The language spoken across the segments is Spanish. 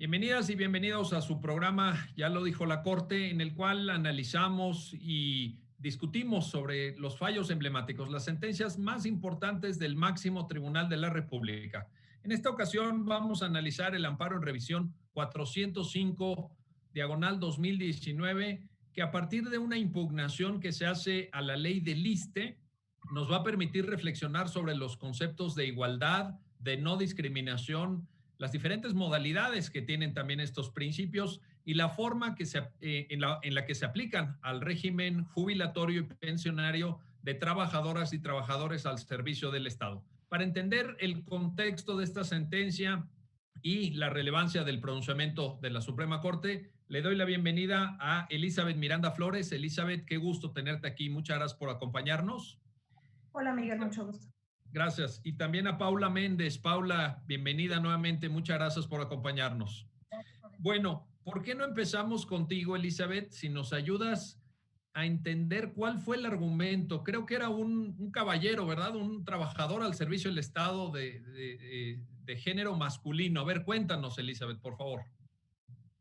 Bienvenidas y bienvenidos a su programa, ya lo dijo la Corte, en el cual analizamos y discutimos sobre los fallos emblemáticos, las sentencias más importantes del máximo tribunal de la República. En esta ocasión vamos a analizar el amparo en revisión 405/2019, que a partir de una impugnación que se hace a la ley del ISSSTE, nos va a permitir reflexionar sobre los conceptos de igualdad, de no discriminación, las diferentes modalidades que tienen también estos principios y la forma que en la que se aplican al régimen jubilatorio y pensionario de trabajadoras y trabajadores al servicio del Estado. Para entender el contexto de esta sentencia y la relevancia del pronunciamiento de la Suprema Corte, le doy la bienvenida a Elizabeth Miranda Flores. Elizabeth, qué gusto tenerte aquí. Muchas gracias por acompañarnos. Hola, Miguel, mucho gusto. Gracias. Y también a Paula Méndez. Paula, bienvenida nuevamente. Muchas gracias por acompañarnos. Bueno, ¿por qué no empezamos contigo, Elizabeth? Si nos ayudas a entender cuál fue el argumento. Creo que era un caballero, ¿verdad? Un trabajador al servicio del Estado de género masculino. A ver, cuéntanos, Elizabeth, por favor.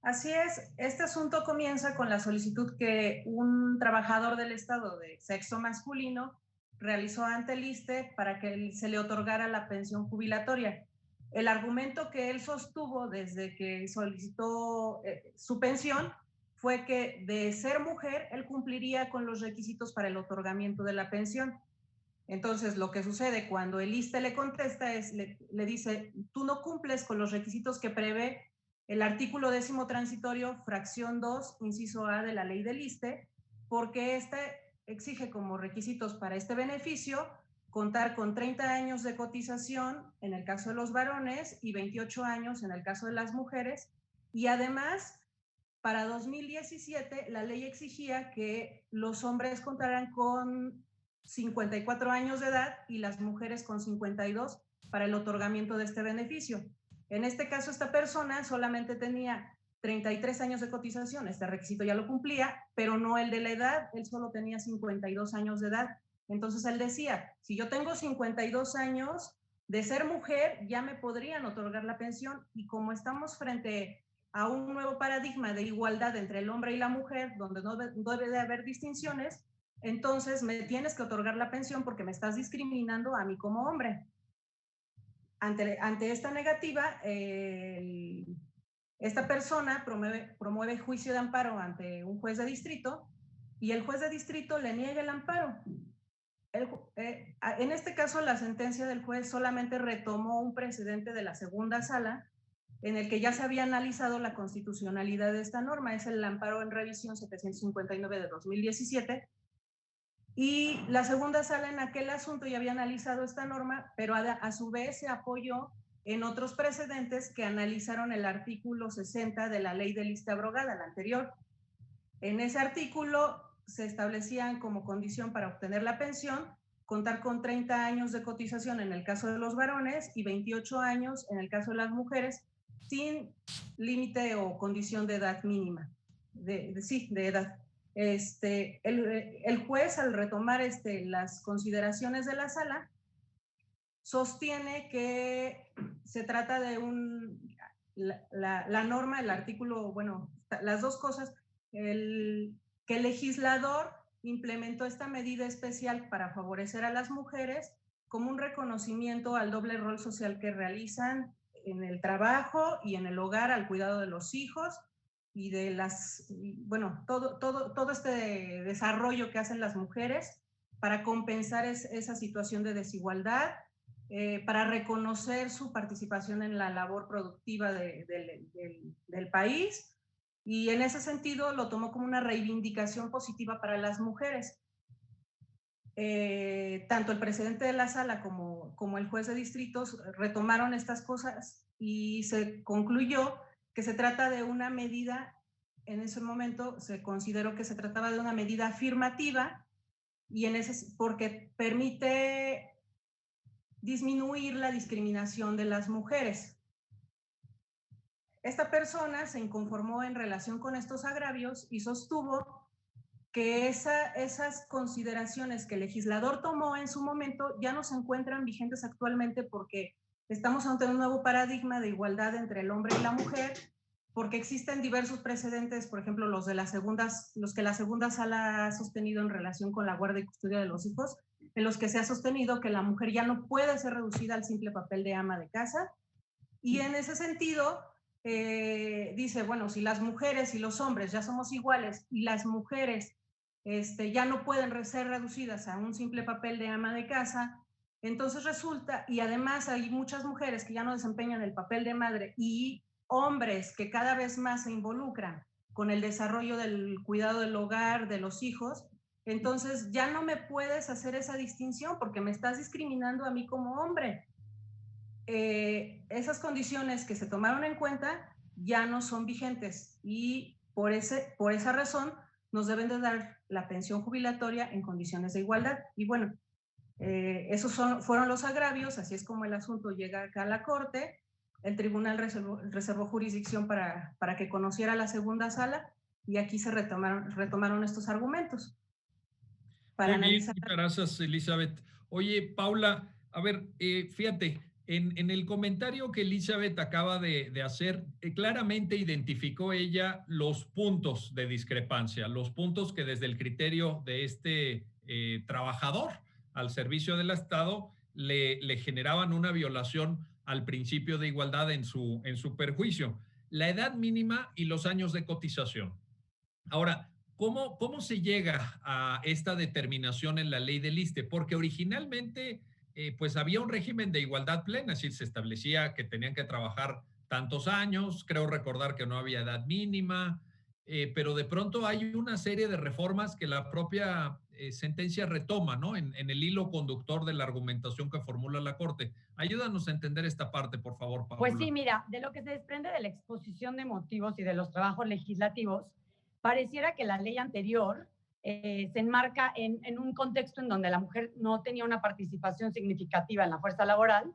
Así es. Este asunto comienza con la solicitud que un trabajador del Estado de sexo masculino realizó ante el ISSSTE para que se le otorgara la pensión jubilatoria. El argumento que él sostuvo desde que solicitó su pensión fue que de ser mujer, él cumpliría con los requisitos para el otorgamiento de la pensión. Entonces, lo que sucede cuando el ISSSTE le contesta es, le dice, tú no cumples con los requisitos que prevé el artículo 10º transitorio, fracción 2, inciso A de la ley del ISSSTE, porque exige como requisitos para este beneficio contar con 30 años de cotización en el caso de los varones y 28 años en el caso de las mujeres. Y además, para 2017, la ley exigía que los hombres contaran con 54 años de edad y las mujeres con 52 para el otorgamiento de este beneficio. En este caso, esta persona solamente tenía 33 años de cotización, este requisito ya lo cumplía, pero no el de la edad, él solo tenía 52 años de edad. Entonces él decía, si yo tengo 52 años, de ser mujer ya me podrían otorgar la pensión, y como estamos frente a un nuevo paradigma de igualdad entre el hombre y la mujer, donde no debe de haber distinciones, entonces me tienes que otorgar la pensión porque me estás discriminando a mí como hombre. Ante esta negativa, esta persona promueve juicio de amparo ante un juez de distrito y el juez de distrito le niega el amparo. En este caso, la sentencia del juez solamente retomó un precedente de la segunda sala en el que ya se había analizado la constitucionalidad de esta norma, es el amparo en revisión 759 de 2017, y la segunda sala en aquel asunto ya había analizado esta norma, pero a su vez se apoyó en otros precedentes que analizaron el artículo 60 de la ley del ISSSTE abrogada, la anterior. En ese artículo se establecían como condición para obtener la pensión contar con 30 años de cotización en el caso de los varones y 28 años en el caso de las mujeres, sin límite o condición de edad mínima, de edad. El juez, al retomar las consideraciones de la sala, sostiene que se trata de la norma, el artículo, bueno, las dos cosas, que el legislador implementó esta medida especial para favorecer a las mujeres como un reconocimiento al doble rol social que realizan en el trabajo y en el hogar, al cuidado de los hijos y de todo este desarrollo que hacen las mujeres para compensar esa situación de desigualdad, para reconocer su participación en la labor productiva del país, y en ese sentido lo tomó como una reivindicación positiva para las mujeres. Tanto el presidente de la sala como el juez de distritos retomaron estas cosas y se concluyó que se trata de una medida, en ese momento se consideró que se trataba de una medida afirmativa y porque permite disminuir la discriminación de las mujeres. Esta persona se inconformó en relación con estos agravios y sostuvo que esas consideraciones que el legislador tomó en su momento ya no se encuentran vigentes actualmente porque estamos ante un nuevo paradigma de igualdad entre el hombre y la mujer porque existen diversos precedentes, por ejemplo, los que la segunda sala ha sostenido en relación con la guardia y custodia de los hijos, en los que se ha sostenido que la mujer ya no puede ser reducida al simple papel de ama de casa. Y en ese sentido, dice, bueno, si las mujeres y los hombres ya somos iguales y las mujeres ya no pueden ser reducidas a un simple papel de ama de casa, entonces resulta, y además hay muchas mujeres que ya no desempeñan el papel de madre y hombres que cada vez más se involucran con el desarrollo del cuidado del hogar, de los hijos, entonces ya no me puedes hacer esa distinción porque me estás discriminando a mí como hombre. Esas condiciones que se tomaron en cuenta ya no son vigentes y por esa razón nos deben de dar la pensión jubilatoria en condiciones de igualdad. Y bueno, esos fueron los agravios, así es como el asunto llega acá a la Corte. El tribunal reservó jurisdicción para que conociera la segunda sala y aquí se retomaron estos argumentos. Muy bien, muchas gracias, Elizabeth. Oye, Paula, a ver, fíjate, en el comentario que Elizabeth acaba de hacer, claramente identificó ella los puntos de discrepancia, los puntos que desde el criterio de este trabajador al servicio del Estado le generaban una violación al principio de igualdad en su perjuicio. La edad mínima y los años de cotización. Ahora, ¿cómo se llega a esta determinación en la ley del ISSSTE? Porque originalmente pues había un régimen de igualdad plena, es decir, se establecía que tenían que trabajar tantos años, creo recordar que no había edad mínima, pero de pronto hay una serie de reformas que la propia sentencia retoma, ¿no? En el hilo conductor de la argumentación que formula la Corte. Ayúdanos a entender esta parte, por favor, Paula. Pues sí, mira, de lo que se desprende de la exposición de motivos y de los trabajos legislativos, pareciera que la ley anterior se enmarca en un contexto en donde la mujer no tenía una participación significativa en la fuerza laboral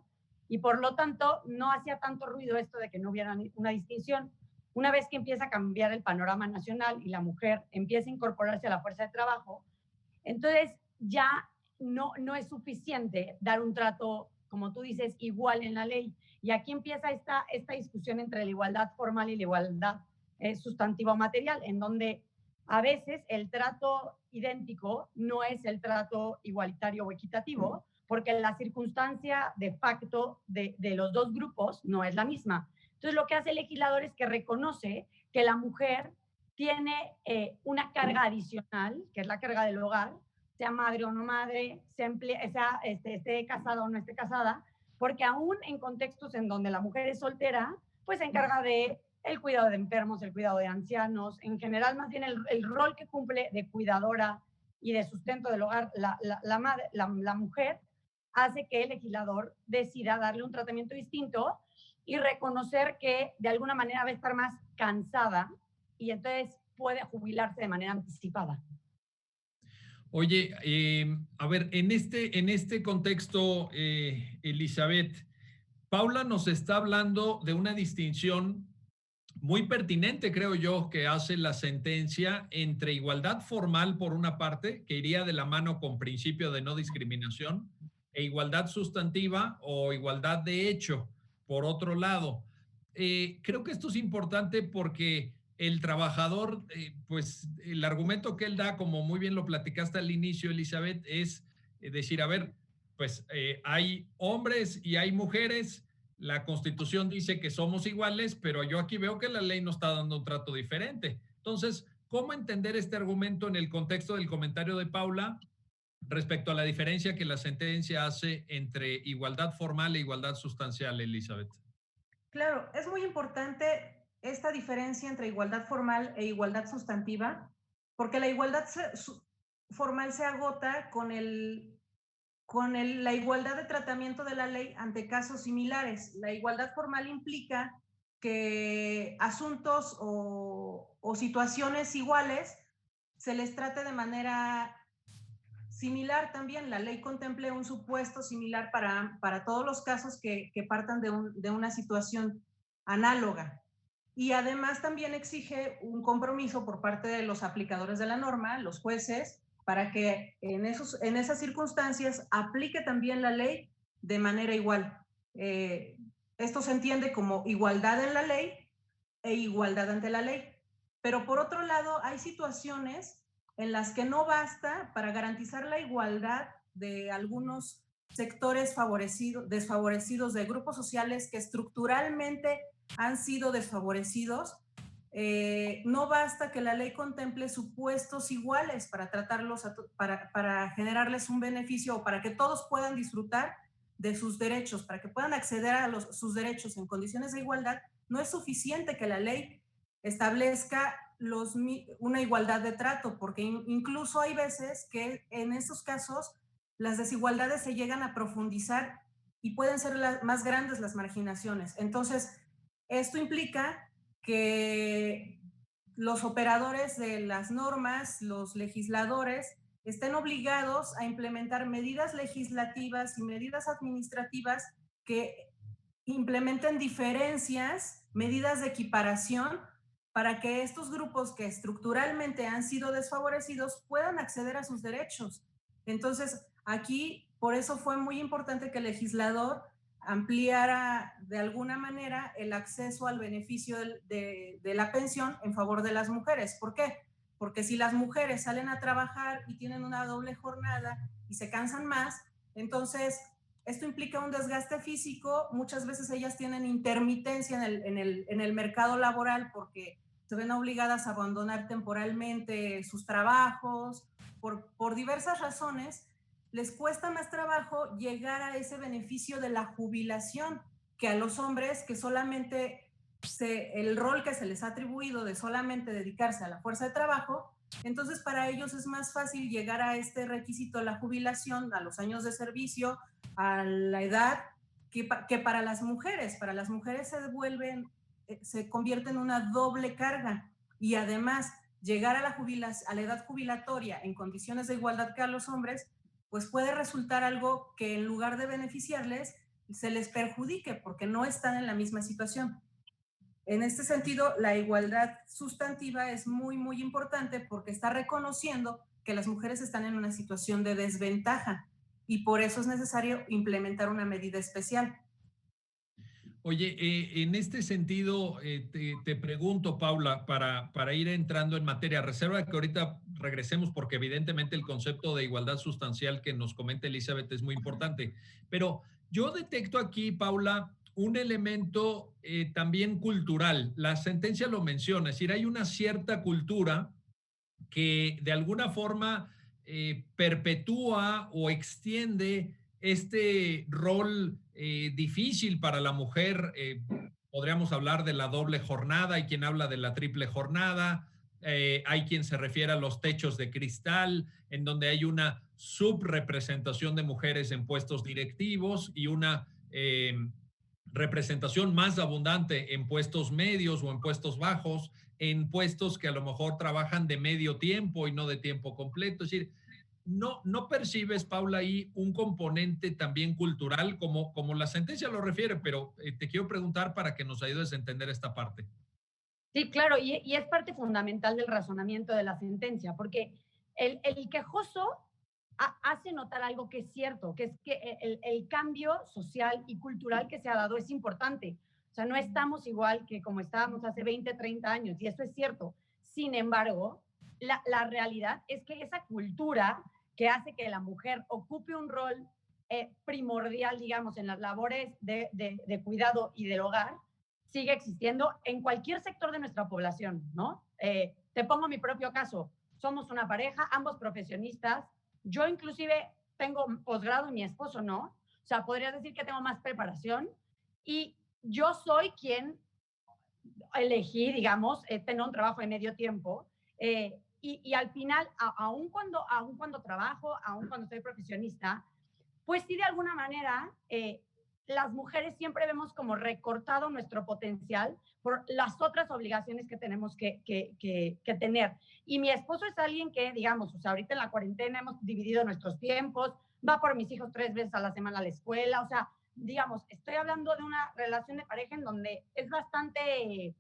y por lo tanto no hacía tanto ruido esto de que no hubiera una distinción. Una vez que empieza a cambiar el panorama nacional y la mujer empieza a incorporarse a la fuerza de trabajo, entonces ya no es suficiente dar un trato, como tú dices, igual en la ley. Y aquí empieza esta discusión entre la igualdad formal y la igualdad sustantiva o material, en donde a veces el trato idéntico no es el trato igualitario o equitativo, porque la circunstancia de facto de los dos grupos no es la misma. Entonces, lo que hace el legislador es que reconoce que la mujer tiene una carga adicional, que es la carga del hogar, sea madre o no madre, esté casada o no esté casada, porque aún en contextos en donde la mujer es soltera, pues se encarga de el cuidado de enfermos, el cuidado de ancianos, en general más bien el rol que cumple de cuidadora y de sustento del hogar la mujer, hace que el legislador decida darle un tratamiento distinto y reconocer que de alguna manera va a estar más cansada y entonces puede jubilarse de manera anticipada. Oye, a ver, en este contexto, Elizabeth, Paula nos está hablando de una distinción muy pertinente, creo yo, que hace la sentencia entre igualdad formal, por una parte, que iría de la mano con principio de no discriminación, e igualdad sustantiva o igualdad de hecho, por otro lado. Creo que esto es importante porque el trabajador, pues el argumento que él da, como muy bien lo platicaste al inicio, Elizabeth, es decir, a ver, pues hay hombres y hay mujeres. La Constitución dice que somos iguales, pero yo aquí veo que la ley nos está dando un trato diferente. Entonces, ¿cómo entender este argumento en el contexto del comentario de Paula respecto a la diferencia que la sentencia hace entre igualdad formal e igualdad sustancial, Elizabeth? Claro, es muy importante esta diferencia entre igualdad formal e igualdad sustantiva, porque la igualdad formal se agota con la igualdad de tratamiento de la ley ante casos similares. La igualdad formal implica que asuntos o situaciones iguales se les trate de manera similar también. La ley contemple un supuesto similar para todos los casos que partan de una situación análoga. Y además también exige un compromiso por parte de los aplicadores de la norma, los jueces, para que en esas circunstancias aplique también la ley de manera igual. Esto se entiende como igualdad en la ley e igualdad ante la ley. Pero por otro lado, hay situaciones en las que no basta para garantizar la igualdad de algunos sectores desfavorecidos, de grupos sociales que estructuralmente han sido desfavorecidos. No basta que la ley contemple supuestos iguales para tratarlos, para generarles un beneficio o para que todos puedan disfrutar de sus derechos, para que puedan acceder a sus derechos en condiciones de igualdad. No es suficiente que la ley establezca una igualdad de trato, porque incluso hay veces que en esos casos las desigualdades se llegan a profundizar y pueden ser más grandes las marginaciones. Entonces, esto implica que los operadores de las normas, los legisladores, estén obligados a implementar medidas legislativas y medidas administrativas que implementen diferencias, medidas de equiparación, para que estos grupos que estructuralmente han sido desfavorecidos puedan acceder a sus derechos. Entonces, aquí, por eso fue muy importante que el legislador ampliara de alguna manera el acceso al beneficio de la pensión en favor de las mujeres. ¿Por qué? Porque si las mujeres salen a trabajar y tienen una doble jornada y se cansan más, entonces esto implica un desgaste físico. Muchas veces ellas tienen intermitencia en el mercado laboral porque se ven obligadas a abandonar temporalmente sus trabajos por diversas razones. Les cuesta más trabajo llegar a ese beneficio de la jubilación que a los hombres, que solamente el rol que se les ha atribuido de solamente dedicarse a la fuerza de trabajo. Entonces para ellos es más fácil llegar a este requisito de la jubilación, a los años de servicio, a la edad, que para las mujeres. Para las mujeres se convierte en una doble carga, y además llegar a la edad jubilatoria en condiciones de igualdad que a los hombres, pues puede resultar algo que en lugar de beneficiarles, se les perjudique porque no están en la misma situación. En este sentido, la igualdad sustantiva es muy, muy importante porque está reconociendo que las mujeres están en una situación de desventaja y por eso es necesario implementar una medida especial. Oye, en este sentido, te pregunto, Paula, para ir entrando en materia, reserva que ahorita regresemos porque evidentemente el concepto de igualdad sustancial que nos comenta Elizabeth es muy importante, pero yo detecto aquí, Paula, un elemento también cultural. La sentencia lo menciona, es decir, hay una cierta cultura que de alguna forma perpetúa o extiende este rol difícil para la mujer. Podríamos hablar de la doble jornada, hay quien habla de la triple jornada, hay quien se refiere a los techos de cristal, en donde hay una subrepresentación de mujeres en puestos directivos y una representación más abundante en puestos medios o en puestos bajos, en puestos que a lo mejor trabajan de medio tiempo y no de tiempo completo. Es decir, no percibes, Paula, ahí un componente también cultural como la sentencia lo refiere, pero te quiero preguntar para que nos ayudes a entender esta parte. Sí, claro, y es parte fundamental del razonamiento de la sentencia, porque el quejoso hace notar algo que es cierto, que es que el cambio social y cultural que se ha dado es importante. O sea, no estamos igual que como estábamos hace 20, 30 años, y eso es cierto. Sin embargo, la realidad es que esa cultura que hace que la mujer ocupe un rol primordial, digamos, en las labores de cuidado y del hogar, sigue existiendo en cualquier sector de nuestra población, ¿no? Te pongo mi propio caso. Somos una pareja, ambos profesionistas. Yo inclusive tengo posgrado y mi esposo no. O sea, podrías decir que tengo más preparación. Y yo soy quien elegí, digamos, tener un trabajo de medio tiempo. Y al final, aun cuando trabajo, aun cuando soy profesionista, pues sí, de alguna manera, las mujeres siempre vemos como recortado nuestro potencial por las otras obligaciones que tenemos que tener. Y mi esposo es alguien que, digamos, o sea, ahorita en la cuarentena hemos dividido nuestros tiempos, va por mis hijos 3 veces a la semana a la escuela, o sea, digamos, estoy hablando de una relación de pareja en donde es bastante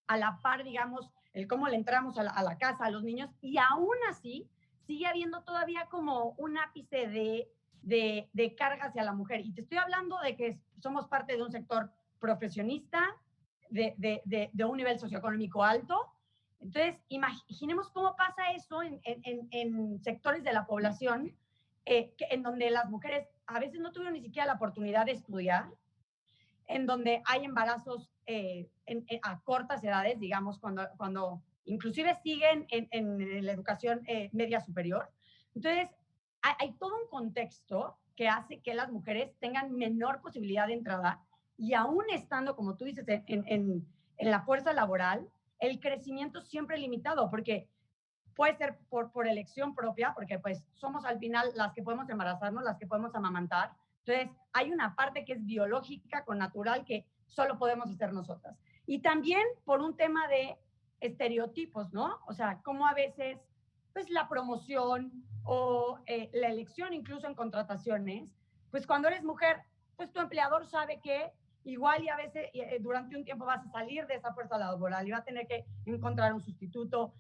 a la par, digamos, el cómo le entramos a la casa, a los niños, y aún así sigue habiendo todavía como un ápice de carga hacia la mujer. Y te estoy hablando de que somos parte de un sector profesionista, de un nivel socioeconómico alto. Entonces, imaginemos cómo pasa eso en sectores de la población en donde las mujeres a veces no tuvieron ni siquiera la oportunidad de estudiar, en donde hay embarazos a cortas edades, digamos, cuando inclusive siguen en la educación media superior. Entonces, hay todo un contexto que hace que las mujeres tengan menor posibilidad de entrada y aún estando, como tú dices, en la fuerza laboral, el crecimiento siempre limitado, porque puede ser por elección propia, porque pues somos al final las que podemos embarazarnos, las que podemos amamantar. Entonces, hay una parte que es biológica, con natural, que solo podemos hacer nosotras. Y también por un tema de estereotipos, ¿no? O sea, como a veces, pues la promoción o la elección incluso en contrataciones, pues cuando eres mujer, pues tu empleador sabe que igual y a veces durante un tiempo vas a salir de esa fuerza laboral y va a tener que encontrar un sustituto.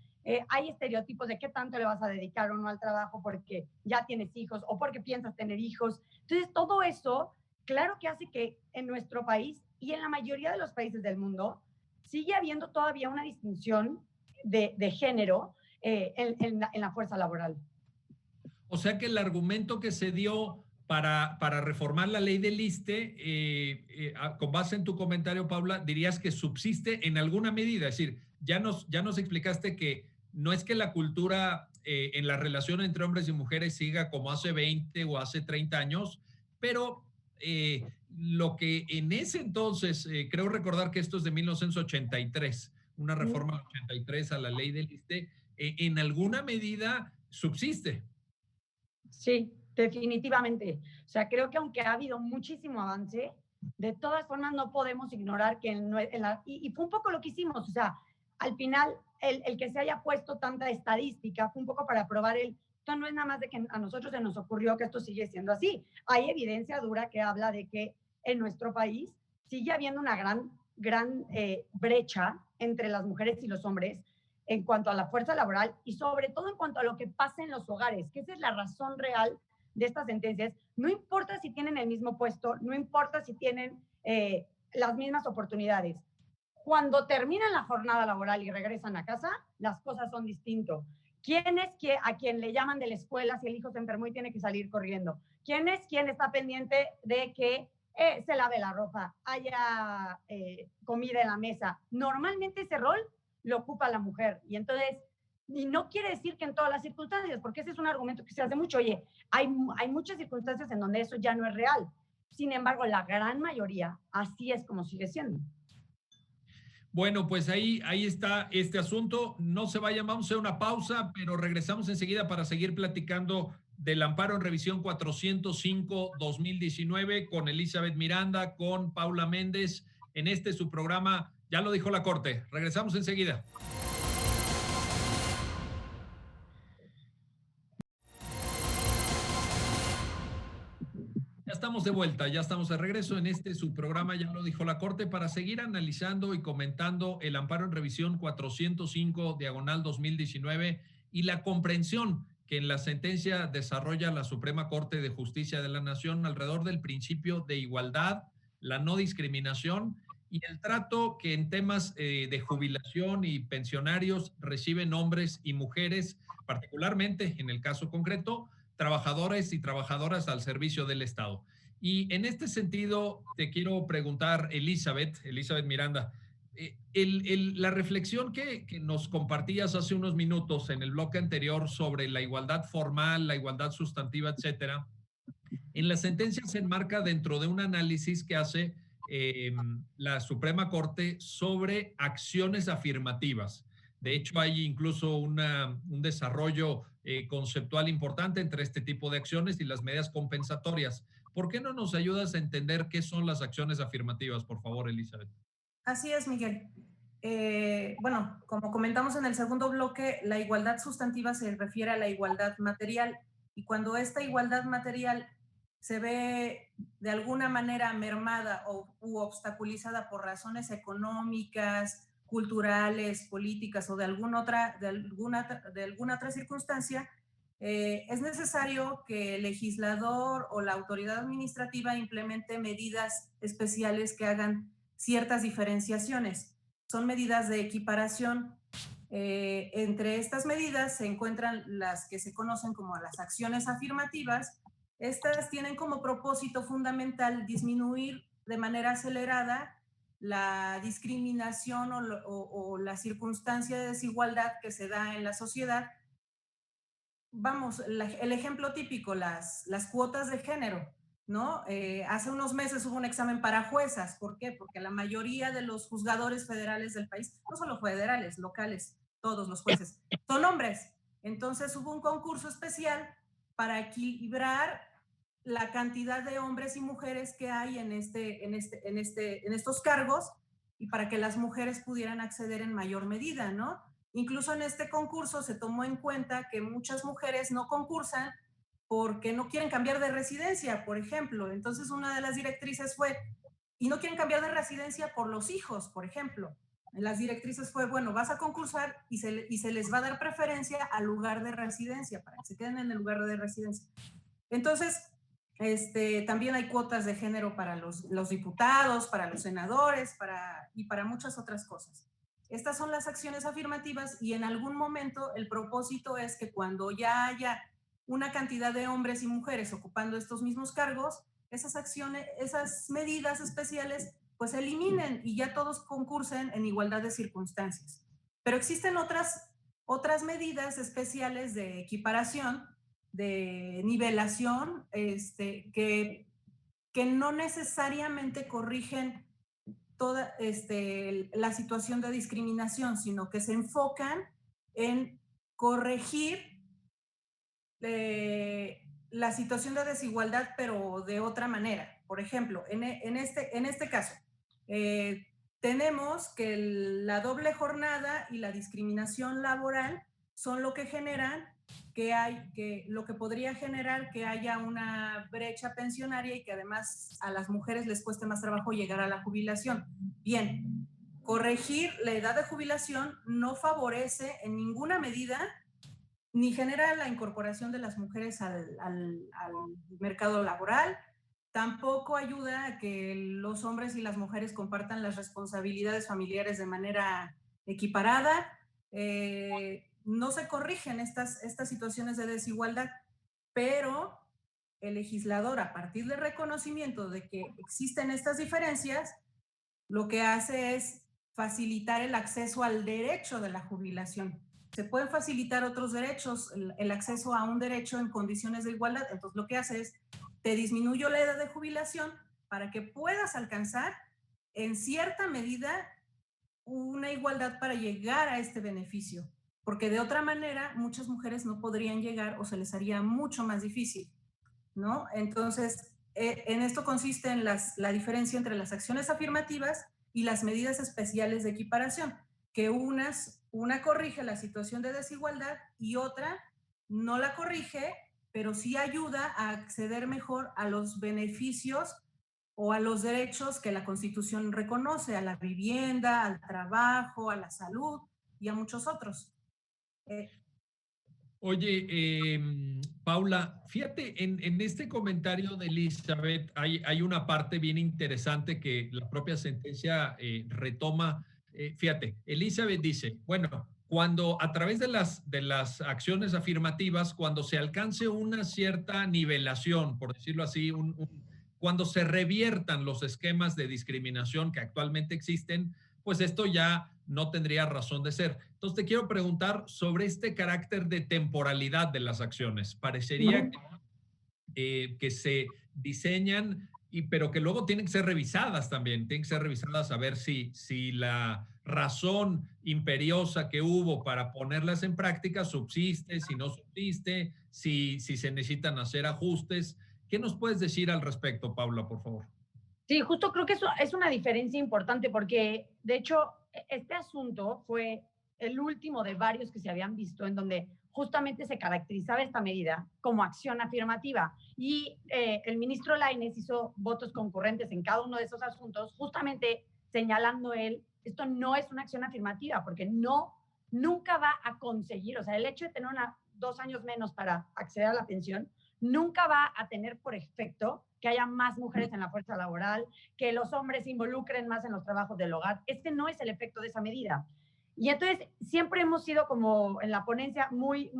Hay estereotipos de qué tanto le vas a dedicar o no al trabajo porque ya tienes hijos o porque piensas tener hijos. Entonces, todo eso, claro que hace que en nuestro país y en la mayoría de los países del mundo sigue habiendo todavía una distinción de género en la fuerza laboral. O sea que el argumento que se dio para reformar la ley del ISSSTE, con base en tu comentario, Paula, dirías que subsiste en alguna medida. Es decir, ya nos explicaste que no es que la cultura en la relación entre hombres y mujeres siga como hace 20 o hace 30 años, pero lo que en ese entonces, creo recordar que esto es de 1983, una reforma del 83 a la ley del ISSSTE, en alguna medida subsiste. Sí, definitivamente. O sea, creo que aunque ha habido muchísimo avance, de todas formas no podemos ignorar que y fue un poco lo que hicimos. O sea, al final, el que se haya puesto tanta estadística fue un poco para probar esto no es nada más de que a nosotros se nos ocurrió que esto sigue siendo así. Hay evidencia dura que habla de que en nuestro país sigue habiendo una gran brecha entre las mujeres y los hombres en cuanto a la fuerza laboral y sobre todo en cuanto a lo que pasa en los hogares, que esa es la razón real de estas sentencias. No importa si tienen el mismo puesto, no importa si tienen las mismas oportunidades. Cuando terminan la jornada laboral y regresan a casa, las cosas son distintas. ¿Quién es a quien le llaman de la escuela si el hijo se enfermó y tiene que salir corriendo? ¿Quién es quien está pendiente de que se lave la ropa, haya comida en la mesa? Normalmente ese rol lo ocupa la mujer. Y entonces, y no quiere decir que en todas las circunstancias, porque ese es un argumento que se hace mucho. Oye, hay muchas circunstancias en donde eso ya no es real. Sin embargo, la gran mayoría, así es como sigue siendo. Bueno, pues ahí está este asunto. No se vayan, vamos a hacer una pausa, pero regresamos enseguida para seguir platicando del amparo en revisión 405-2019 con Elizabeth Miranda, con Paula Méndez, en su programa Ya lo dijo la Corte. Regresamos enseguida. Ya estamos de vuelta, ya estamos de regreso en su programa Ya lo dijo la Corte para seguir analizando y comentando el amparo en revisión 405/2019 y la comprensión que en la sentencia desarrolla la Suprema Corte de Justicia de la Nación alrededor del principio de igualdad, la no discriminación y el trato que en temas de jubilación y pensionarios reciben hombres y mujeres, particularmente en el caso concreto, trabajadores y trabajadoras al servicio del Estado. Y en este sentido, te quiero preguntar, Elizabeth Miranda, la reflexión que nos compartías hace unos minutos en el bloque anterior sobre la igualdad formal, la igualdad sustantiva, etcétera, en la sentencia se enmarca dentro de un análisis que hace la Suprema Corte sobre acciones afirmativas. De hecho, hay incluso un desarrollo conceptual importante entre este tipo de acciones y las medidas compensatorias. ¿Por qué no nos ayudas a entender qué son las acciones afirmativas, por favor, Elizabeth? Así es, Miguel. Bueno, como comentamos en el segundo bloque, la igualdad sustantiva se refiere a la igualdad material y cuando esta igualdad material se ve de alguna manera mermada u obstaculizada por razones económicas, culturales, políticas o de alguna otra circunstancia, es necesario que el legislador o la autoridad administrativa implemente medidas especiales que hagan ciertas diferenciaciones. Son medidas de equiparación. Entre estas medidas se encuentran las que se conocen como las acciones afirmativas. Estas tienen como propósito fundamental disminuir de manera acelerada la discriminación o la circunstancia de desigualdad que se da en la sociedad. Vamos, el ejemplo típico, las cuotas de género, ¿no? Hace unos meses hubo un examen para juezas. ¿Por qué? Porque la mayoría de los juzgadores federales del país, no solo federales, locales, todos los jueces, son hombres. Entonces hubo un concurso especial para equilibrar la cantidad de hombres y mujeres que hay en estos cargos y para que las mujeres pudieran acceder en mayor medida, ¿no? Incluso en este concurso se tomó en cuenta que muchas mujeres no concursan porque no quieren cambiar de residencia, por ejemplo. Entonces una de las directrices fue, y no quieren cambiar de residencia por los hijos, por ejemplo. Las directrices fue, bueno, vas a concursar y se les va a dar preferencia al lugar de residencia, para que se queden en el lugar de residencia. Entonces, también hay cuotas de género para los diputados, para los senadores, y para muchas otras cosas. Estas son las acciones afirmativas y en algún momento el propósito es que cuando ya haya una cantidad de hombres y mujeres ocupando estos mismos cargos, esas medidas especiales pues se eliminen y ya todos concursen en igualdad de circunstancias. Pero existen otras medidas especiales de equiparación, de nivelación, que no necesariamente corrigen toda la situación de discriminación, sino que se enfocan en corregir la situación de desigualdad, pero de otra manera. Por ejemplo, en este caso, tenemos que la doble jornada y la discriminación laboral son lo que generan lo que podría generar que haya una brecha pensionaria y que además a las mujeres les cueste más trabajo llegar a la jubilación. Bien, corregir la edad de jubilación no favorece en ninguna medida ni genera la incorporación de las mujeres al mercado laboral, tampoco ayuda a que los hombres y las mujeres compartan las responsabilidades familiares de manera equiparada, no se corrigen estas situaciones de desigualdad, pero el legislador, a partir del reconocimiento de que existen estas diferencias, lo que hace es facilitar el acceso al derecho de la jubilación. Se pueden facilitar otros derechos, el acceso a un derecho en condiciones de igualdad. Entonces lo que hace es, te disminuyo la edad de jubilación para que puedas alcanzar en cierta medida una igualdad para llegar a este beneficio, porque de otra manera muchas mujeres no podrían llegar o se les haría mucho más difícil, ¿no? Entonces, en esto consiste en la diferencia entre las acciones afirmativas y las medidas especiales de equiparación, que una corrige la situación de desigualdad y otra no la corrige, pero sí ayuda a acceder mejor a los beneficios o a los derechos que la Constitución reconoce, a la vivienda, al trabajo, a la salud y a muchos otros. Oye, Paula, fíjate, en este comentario de Elizabeth hay una parte bien interesante que la propia sentencia retoma. Fíjate, Elizabeth dice, bueno, cuando a través de las acciones afirmativas, cuando se alcance una cierta nivelación, por decirlo así, cuando se reviertan los esquemas de discriminación que actualmente existen, pues esto ya no tendría razón de ser. Entonces te quiero preguntar sobre este carácter de temporalidad de las acciones. Parecería que se diseñan, pero que luego tienen que ser revisadas también, tienen que ser revisadas a ver si la razón imperiosa que hubo para ponerlas en práctica subsiste, si no subsiste, si se necesitan hacer ajustes. ¿Qué nos puedes decir al respecto, Paula, por favor? Sí, justo creo que eso es una diferencia importante porque, de hecho, este asunto fue el último de varios que se habían visto en donde justamente se caracterizaba esta medida como acción afirmativa. Y el ministro Lainez hizo votos concurrentes en cada uno de esos asuntos, justamente señalando esto no es una acción afirmativa porque nunca va a conseguir, o sea, el hecho de tener 2 años menos para acceder a la pensión nunca va a tener por efecto que haya más mujeres en la fuerza laboral, que los hombres se involucren más en los trabajos del hogar. Este no es el efecto de esa medida. Y entonces siempre hemos sido como en la ponencia muy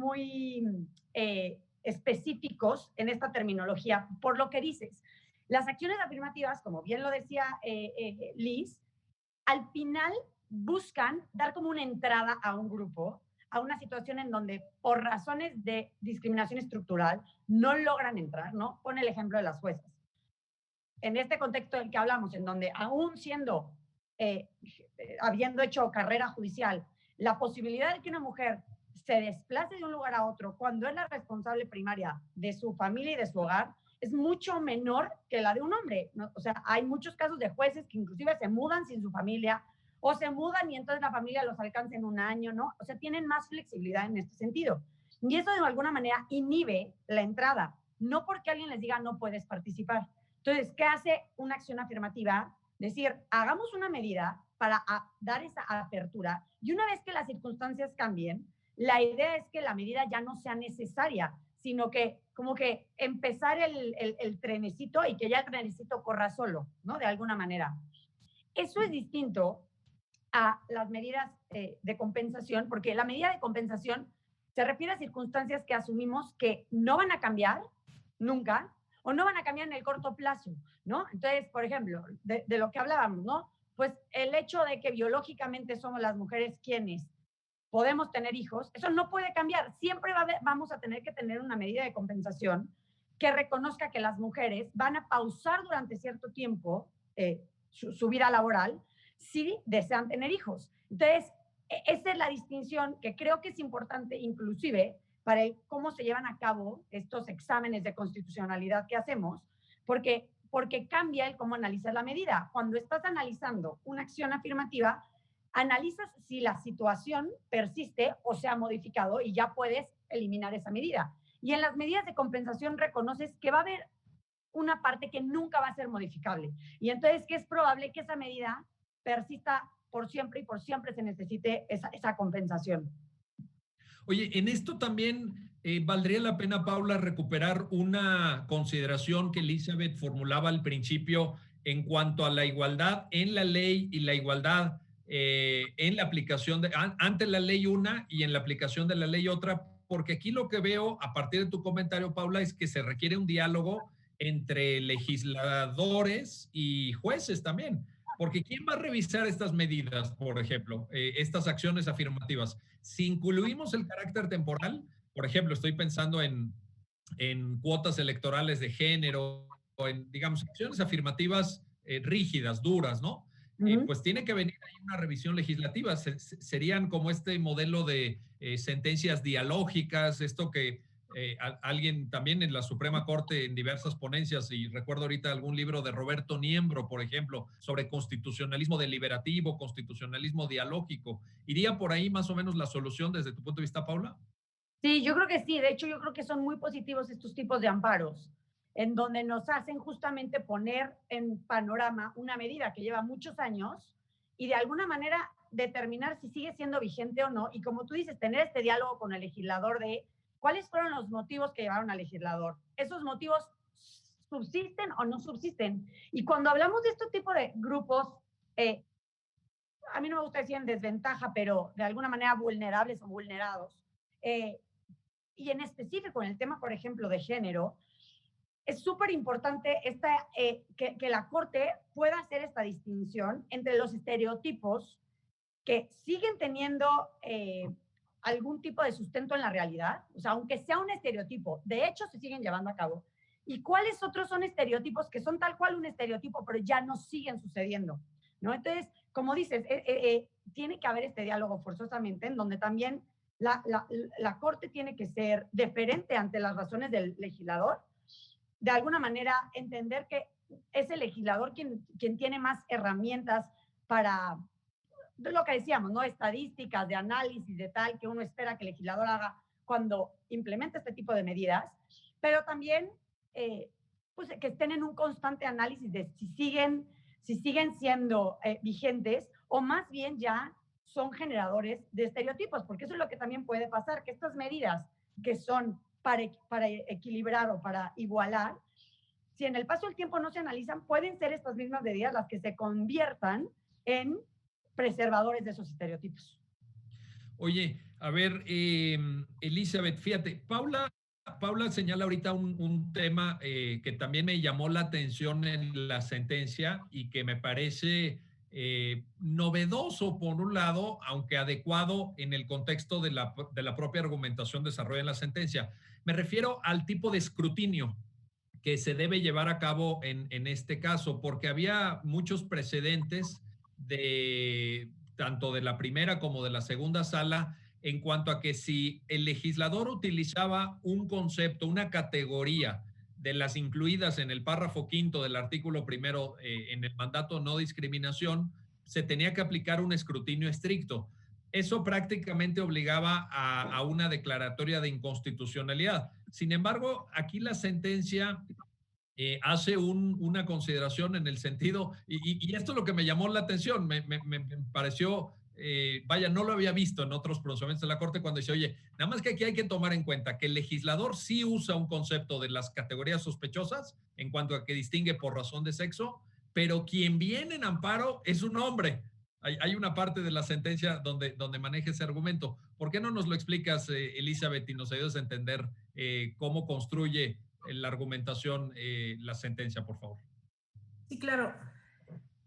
específicos en esta terminología, por lo que dices. Las acciones afirmativas, como bien lo decía Liz, al final buscan dar como una entrada a un grupo, a una situación en donde por razones de discriminación estructural no logran entrar, ¿no? Pon el ejemplo de las juezas. En este contexto del que hablamos, en donde aún siendo, habiendo hecho carrera judicial, la posibilidad de que una mujer se desplace de un lugar a otro cuando es la responsable primaria de su familia y de su hogar es mucho menor que la de un hombre, ¿no? O sea, hay muchos casos de jueces que inclusive se mudan sin su familia o se mudan y entonces la familia los alcanza en un año, ¿no? O sea, tienen más flexibilidad en este sentido. Y eso de alguna manera inhibe la entrada, no porque alguien les diga no puedes participar. Entonces, ¿qué hace una acción afirmativa? Decir, hagamos una medida para dar esa apertura y una vez que las circunstancias cambien, la idea es que la medida ya no sea necesaria, sino que como que empezar el trenecito y que ya el trenecito corra solo, ¿no? De alguna manera. Eso es distinto a las medidas de compensación, porque la medida de compensación se refiere a circunstancias que asumimos que no van a cambiar nunca o no van a cambiar en el corto plazo, ¿no? Entonces, por ejemplo, de lo que hablábamos, ¿no? Pues el hecho de que biológicamente somos las mujeres quienes podemos tener hijos, eso no puede cambiar. Siempre vamos a tener que tener una medida de compensación que reconozca que las mujeres van a pausar durante cierto tiempo su vida laboral si desean tener hijos. Entonces, esa es la distinción que creo que es importante inclusive para cómo se llevan a cabo estos exámenes de constitucionalidad que hacemos, porque cambia el cómo analizar la medida. Cuando estás analizando una acción afirmativa, analizas si la situación persiste o se ha modificado y ya puedes eliminar esa medida. Y en las medidas de compensación reconoces que va a haber una parte que nunca va a ser modificable. Y entonces que es probable que esa medida persista por siempre y por siempre se necesite esa compensación. Oye, en esto también valdría la pena, Paula, recuperar una consideración que Elizabeth formulaba al principio en cuanto a la igualdad en la ley y la igualdad en la aplicación ante la ley una y en la aplicación de la ley otra, porque aquí lo que veo a partir de tu comentario, Paula, es que se requiere un diálogo entre legisladores y jueces también. Porque ¿quién va a revisar estas medidas, por ejemplo, estas acciones afirmativas? Si incluimos el carácter temporal, por ejemplo, estoy pensando en cuotas electorales de género, o en, digamos, acciones afirmativas rígidas, duras, ¿no? Pues tiene que venir ahí una revisión legislativa. Serían como este modelo de sentencias dialógicas, esto que alguien también en la Suprema Corte en diversas ponencias, y recuerdo ahorita algún libro de Roberto Niembro, por ejemplo, sobre constitucionalismo deliberativo, constitucionalismo dialógico. ¿Iría por ahí más o menos la solución desde tu punto de vista, Paula? Sí, yo creo que sí. De hecho, yo creo que son muy positivos estos tipos de amparos, en donde nos hacen justamente poner en panorama una medida que lleva muchos años y de alguna manera determinar si sigue siendo vigente o no. Y como tú dices, tener este diálogo con el legislador de cuáles fueron los motivos que llevaron al legislador. ¿Esos motivos subsisten o no subsisten? Y cuando hablamos de este tipo de grupos, a mí no me gusta decir en desventaja, pero de alguna manera vulnerables o vulnerados, y en específico en el tema, por ejemplo, de género, es súper importante que la Corte pueda hacer esta distinción entre los estereotipos que siguen teniendo algún tipo de sustento en la realidad, o sea, aunque sea un estereotipo, de hecho se siguen llevando a cabo, y cuáles otros son estereotipos que son tal cual un estereotipo, pero ya no siguen sucediendo, ¿no? Entonces, como dices, tiene que haber este diálogo forzosamente en donde también la Corte tiene que ser deferente ante las razones del legislador, de alguna manera entender que es el legislador quien tiene más herramientas para lo que decíamos, ¿no? Estadísticas, de análisis, de tal, que uno espera que el legislador haga cuando implementa este tipo de medidas, pero también pues, que estén en un constante análisis de si siguen siendo vigentes o más bien ya son generadores de estereotipos, porque eso es lo que también puede pasar, que estas medidas que son para equilibrar o para igualar, si en el paso del tiempo no se analizan, pueden ser estas mismas medidas las que se conviertan en preservadores de esos estereotipos. Oye, a ver, Elizabeth, fíjate, Paula señala ahorita un tema que también me llamó la atención en la sentencia y que me parece novedoso por un lado, aunque adecuado en el contexto de la propia argumentación desarrollada en la sentencia. Me refiero al tipo de escrutinio que se debe llevar a cabo en este caso, porque había muchos precedentes tanto de la primera como de la segunda sala en cuanto a que si el legislador utilizaba un concepto, una categoría de las incluidas en el párrafo quinto del artículo primero en el mandato no discriminación, se tenía que aplicar un escrutinio estricto. Eso prácticamente obligaba a una declaratoria de inconstitucionalidad. Sin embargo, aquí la sentencia hace una consideración en el sentido, y esto es lo que me llamó la atención, me pareció, vaya, no lo había visto en otros pronunciamientos de la Corte cuando dice, oye, nada más que aquí hay que tomar en cuenta que el legislador sí usa un concepto de las categorías sospechosas en cuanto a que distingue por razón de sexo, pero quien viene en amparo es un hombre. Hay una parte de la sentencia donde maneja ese argumento. ¿Por qué no nos lo explicas, Elizabeth, y nos ayudas a entender cómo construye la argumentación, la sentencia, por favor? Sí, claro.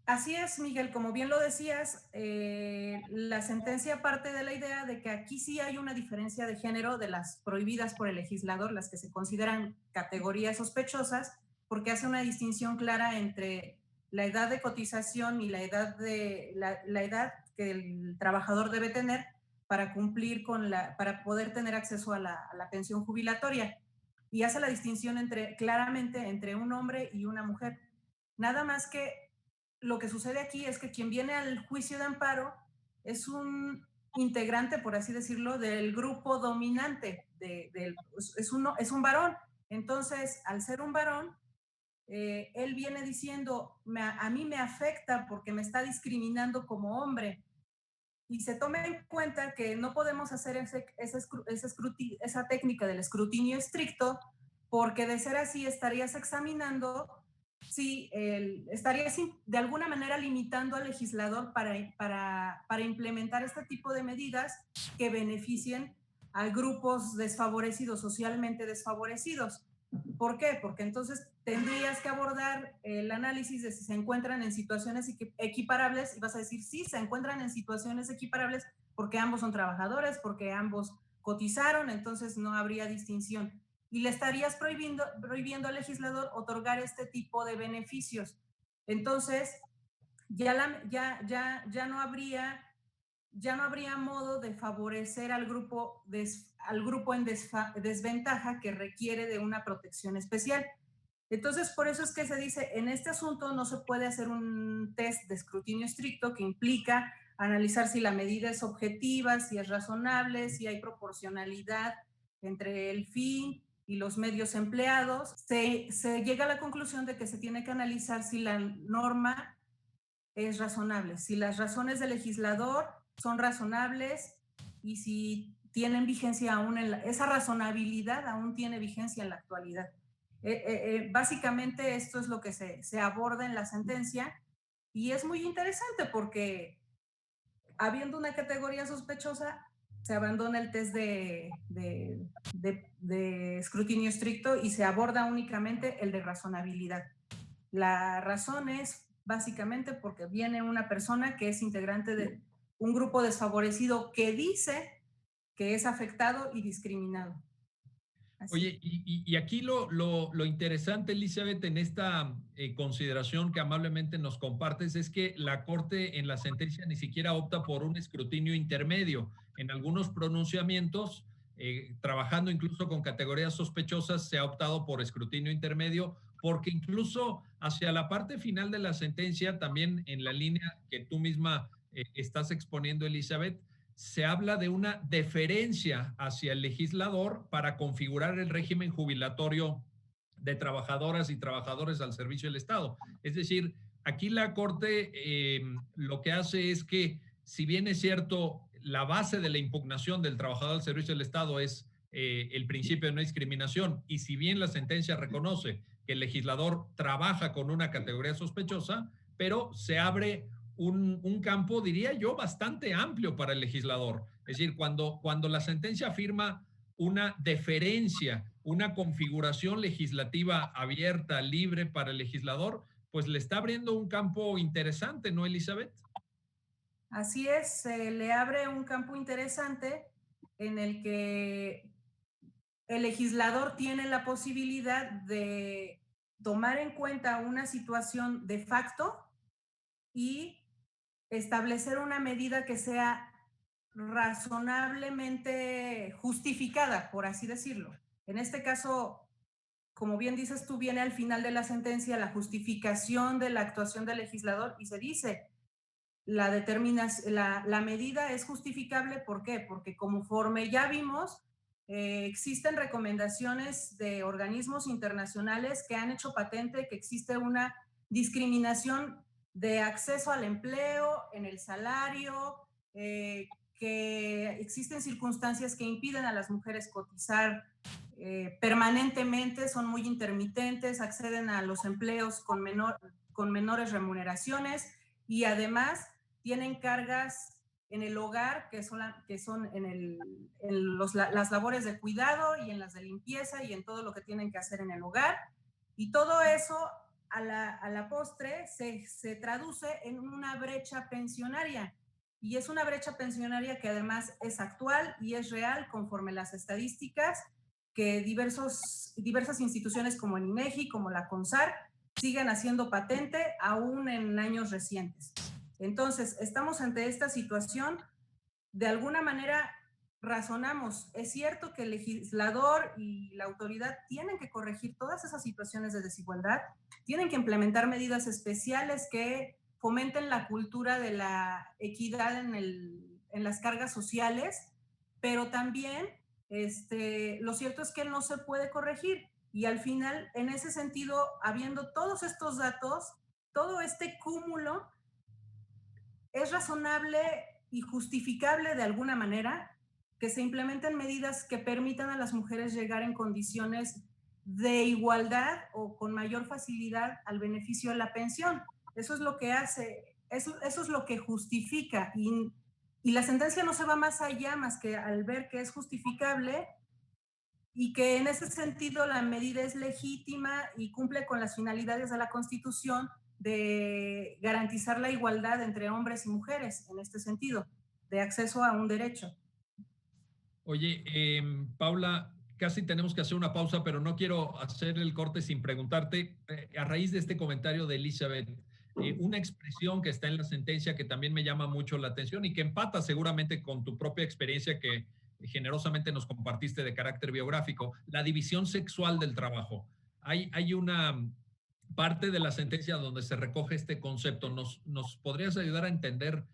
Así es, Miguel, como bien lo decías, la sentencia parte de la idea de que aquí sí hay una diferencia de género de las prohibidas por el legislador, las que se consideran categorías sospechosas, porque hace una distinción clara entre la edad de cotización y la edad que el trabajador debe tener para cumplir para poder tener acceso a la pensión jubilatoria. Y hace la distinción claramente entre un hombre y una mujer. Nada más que lo que sucede aquí es que quien viene al juicio de amparo es un integrante, por así decirlo, del grupo dominante, es un varón. Entonces, al ser un varón, él viene diciendo, a mí me afecta porque me está discriminando como hombre. Y se toma en cuenta que no podemos hacer esa técnica del escrutinio estricto, porque de ser así estarías examinando estarías de alguna manera limitando al legislador para implementar este tipo de medidas que beneficien a grupos desfavorecidos, socialmente desfavorecidos. ¿Por qué? Porque entonces tendrías que abordar el análisis de si se encuentran en situaciones equiparables y vas a decir, sí, se encuentran en situaciones equiparables porque ambos son trabajadores, porque ambos cotizaron, entonces no habría distinción. Y le estarías prohibiendo al legislador otorgar este tipo de beneficios. Entonces, ya no habría modo de favorecer al grupo en desventaja que requiere de una protección especial. Entonces, por eso es que se dice, en este asunto no se puede hacer un test de escrutinio estricto que implica analizar si la medida es objetiva, si es razonable, si hay proporcionalidad entre el fin y los medios empleados. Se llega a la conclusión de que se tiene que analizar si la norma es razonable, si las razones del legislador son razonables y si tienen vigencia aún esa razonabilidad aún tiene vigencia en la actualidad. Básicamente esto es lo que se aborda en la sentencia y es muy interesante porque habiendo una categoría sospechosa se abandona el test de escrutinio estricto y se aborda únicamente el de razonabilidad. La razón es básicamente porque viene una persona que es integrante de un grupo desfavorecido que dice que es afectado y discriminado. Así. Oye, y aquí lo interesante, Elizabeth, en esta consideración que amablemente nos compartes es que la Corte en la sentencia ni siquiera opta por un escrutinio intermedio. En algunos pronunciamientos, trabajando incluso con categorías sospechosas, se ha optado por escrutinio intermedio, porque incluso hacia la parte final de la sentencia, también en la línea que tú misma estás exponiendo, Elizabeth, se habla de una deferencia hacia el legislador para configurar el régimen jubilatorio de trabajadoras y trabajadores al servicio del Estado. Es decir, aquí la Corte lo que hace es que, si bien es cierto, la base de la impugnación del trabajador al servicio del Estado es el principio de no discriminación. Y si bien la sentencia reconoce que el legislador trabaja con una categoría sospechosa, pero se abre un campo, diría yo, bastante amplio para el legislador. Es decir, cuando la sentencia afirma una deferencia, una configuración legislativa abierta, libre para el legislador, pues le está abriendo un campo interesante, ¿no, Elizabeth? Así es, se le abre un campo interesante en el que el legislador tiene la posibilidad de tomar en cuenta una situación de facto y establecer una medida que sea razonablemente justificada, por así decirlo. En este caso, como bien dices tú, viene al final de la sentencia la justificación de la actuación del legislador y se dice, la medida es justificable, ¿por qué? Porque conforme ya vimos, existen recomendaciones de organismos internacionales que han hecho patente que existe una discriminación de acceso al empleo, en el salario, que existen circunstancias que impiden a las mujeres cotizar permanentemente, son muy intermitentes, acceden a los empleos con menores remuneraciones y además tienen cargas en el hogar que son las labores de cuidado y en las de limpieza y en todo lo que tienen que hacer en el hogar. Y todo eso a la postre se traduce en una brecha pensionaria. Y es una brecha pensionaria que además es actual y es real conforme las estadísticas que diversas instituciones como el INEGI, como la CONSAR, siguen haciendo patente aún en años recientes. Entonces, estamos ante esta situación, de alguna manera razonamos, es cierto que el legislador y la autoridad tienen que corregir todas esas situaciones de desigualdad, tienen que implementar medidas especiales que fomenten la cultura de la equidad en las cargas sociales, pero también lo cierto es que no se puede corregir. Y al final, en ese sentido, habiendo todos estos datos, todo este cúmulo, es razonable y justificable de alguna manera que se implementen medidas que permitan a las mujeres llegar en condiciones de igualdad o con mayor facilidad al beneficio de la pensión. Eso es lo que hace, eso es lo que justifica y la sentencia no se va más allá más que al ver que es justificable y que en ese sentido la medida es legítima y cumple con las finalidades de la Constitución de garantizar la igualdad entre hombres y mujeres en este sentido, de acceso a un derecho. Oye, Paula, casi tenemos que hacer una pausa, pero no quiero hacer el corte sin preguntarte, a raíz de este comentario de Elizabeth, una expresión que está en la sentencia que también me llama mucho la atención y que empata seguramente con tu propia experiencia que generosamente nos compartiste de carácter biográfico, la división sexual del trabajo. Hay una parte de la sentencia donde se recoge este concepto. ¿Nos podrías ayudar a entender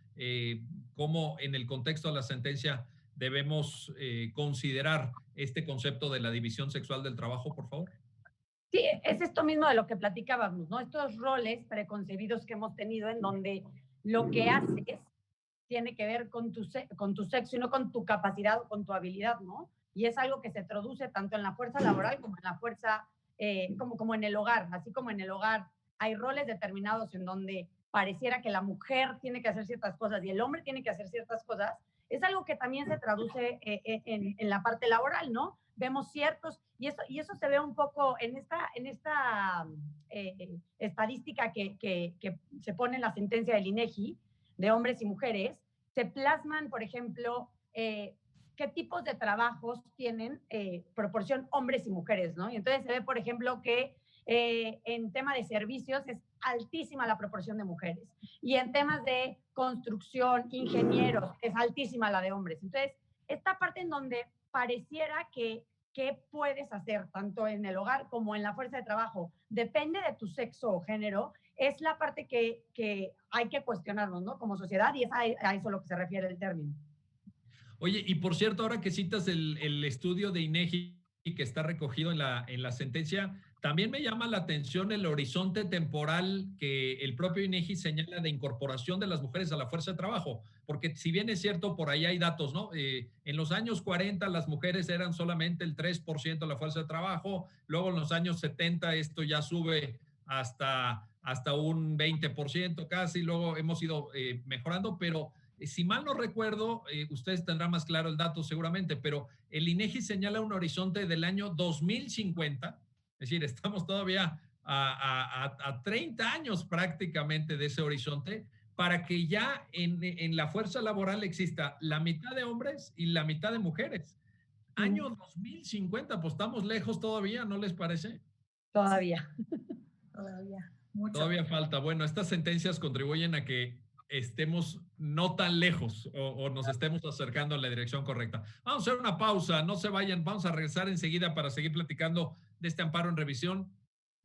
cómo en el contexto de la sentencia debemos considerar este concepto de la división sexual del trabajo, por favor? Sí, es esto mismo de lo que platicábamos, ¿no? Estos roles preconcebidos que hemos tenido en donde lo que haces tiene que ver con tu sexo y no con tu capacidad o con tu habilidad, ¿no? Y es algo que se traduce tanto en la fuerza laboral como en la fuerza, como en el hogar. Así como en el hogar hay roles determinados en donde pareciera que la mujer tiene que hacer ciertas cosas y el hombre tiene que hacer ciertas cosas, es algo que también se traduce en la parte laboral, ¿no? Vemos ciertos, y eso se ve un poco en esta estadística que se pone en la sentencia del INEGI, de hombres y mujeres, se plasman, por ejemplo, qué tipos de trabajos tienen proporción hombres y mujeres, ¿no? Y entonces se ve, por ejemplo, que en tema de servicios es altísima la proporción de mujeres. Y en temas de construcción, ingenieros, es altísima la de hombres. Entonces, esta parte en donde pareciera que qué puedes hacer, tanto en el hogar como en la fuerza de trabajo, depende de tu sexo o género, es la parte que hay que cuestionarnos, ¿no? Como sociedad, y es a eso a lo que se refiere el término. Oye, y por cierto, ahora que citas el estudio de INEGI, que está recogido en la sentencia, también me llama la atención el horizonte temporal que el propio INEGI señala de incorporación de las mujeres a la fuerza de trabajo, porque si bien es cierto, por ahí hay datos, ¿no? En los años 40 las mujeres eran solamente el 3% de la fuerza de trabajo, luego en los años 70 esto ya sube hasta un 20% casi, luego hemos ido mejorando, pero si mal no recuerdo, ustedes tendrán más claro el dato seguramente, pero el INEGI señala un horizonte del año 2050, es decir, estamos todavía a 30 años prácticamente de ese horizonte, para que ya en la fuerza laboral exista la mitad de hombres y la mitad de mujeres. Año 2050, pues estamos lejos todavía, ¿no les parece? Todavía. Todavía, mucho. Todavía falta. Bueno, estas sentencias contribuyen a que estemos no tan lejos o nos estemos acercando a la dirección correcta. Vamos a hacer una pausa, no se vayan, vamos a regresar enseguida para seguir platicando de este amparo en revisión,